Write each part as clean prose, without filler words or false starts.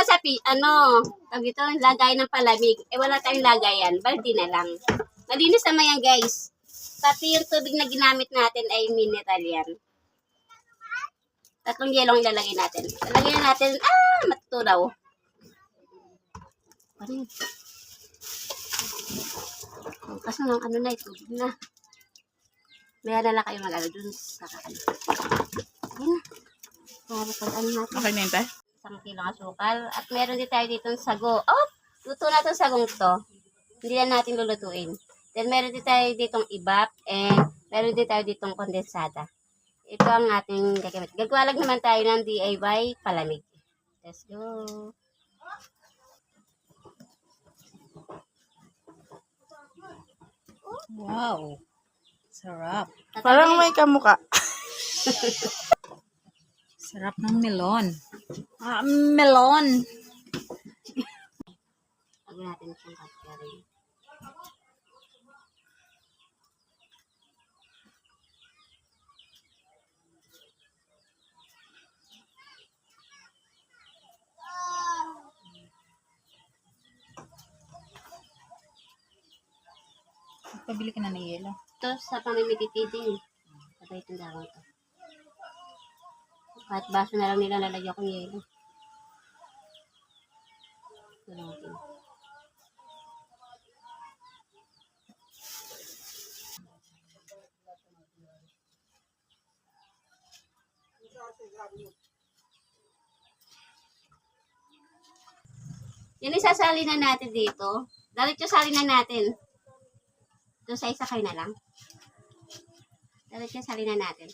sa tawag ito, lagay ng palamig. Eh, wala tayong lagayan. Balde na lang. Malinis naman yan, guys. Pati yung tubig na ginamit natin ay mineral yan. 3 yelong ilalagay natin. Ilalagay natin, matutunaw. Ano yun? Kaso lang, tubig na. Maya na lang kayo mag-ano dun sa kakano. Ayun. Para pag-ano natin. Okay na yun, tay? 1 kilong asukal. At meron din tayo dito sago. Oh! Luto na itong sagong to. Hindi na natin lulutuin. Then meron din tayo ditong ibap. And meron din tayo ditong kondensada. Ito ang ating gagamit. Gagawa lang naman tayo ng DIY palamig. Let's go! Wow! Sarap. Parang may kamuka. Sarap ng melon. Melon! Lagyan natin siyang kapyari. Pabili ka na ng yelo. Ito sa pamimigititi. Sabay itong dawang ito. Kahit baso na lang nila lalagyan ko ng yelo. Ito natin. Yan isasali na natin dito. Diretso sali na natin. Ito sa isa kayo na lang. Diretso sali na natin.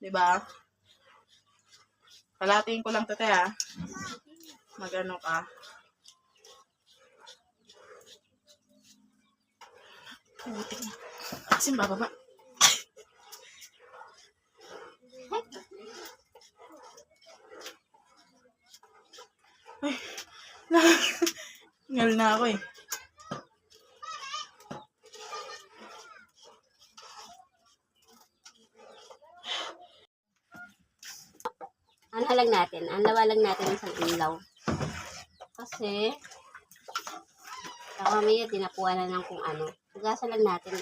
Diba? Kalating ko lang ito, ha. Magano ka. Butik na. Kasi bababa. Ay. Ngal na ako eh. Lang natin. Anlawa lang natin isang ilaw. Kasi mamaya tinapuan na ng kung ano. Tugasan lang natin.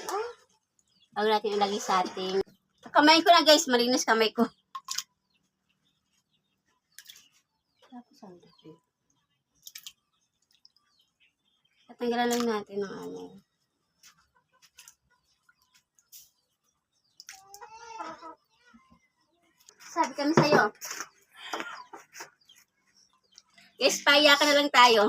Huwag natin ilagay sa ating kamay ko na, guys. Malinis kamay ko. Tapos tatanggalan lang natin ng ano. Sabi kami sa'yo. Guys, paya ka na lang tayo.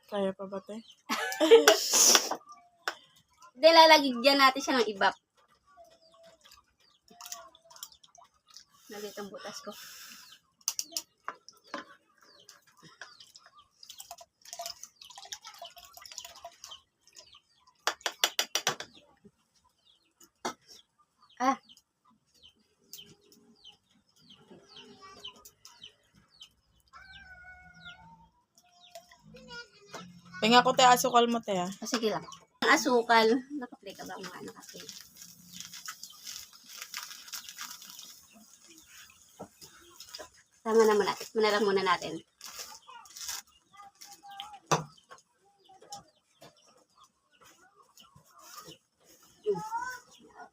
Kaya pa ba ito? Hindi, lalagyan natin siya ng ibap. Nalit ang butas ko. Pinga ko te, asukal mo te, ha. Sige lang. Ang asukal. Nakaplay ka ba mga nakaplay? Tama naman natin. Manalang muna natin.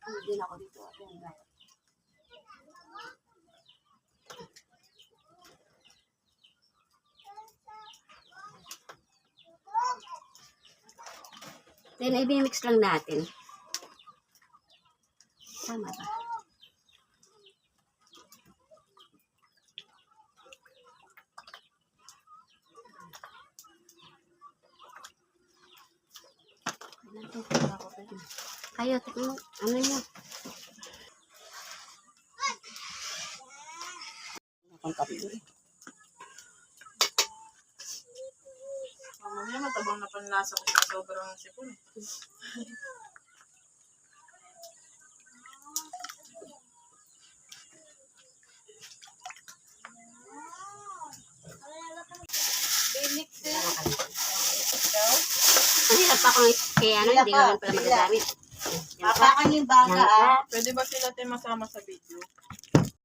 Hindi na ako dito. Then, i-mix lang natin. Tama ba? ako. Kayo, tignan mo. Ano nyo? Ang kapit. Mamaya matabang na panlasa ko sa sobrang sipon. Ang hirap pa kung kaya ano, hindi ko rin pala magagamit. Papakan yung baka, Yan ah. ka. Pwede ba sila tayo masama sa video?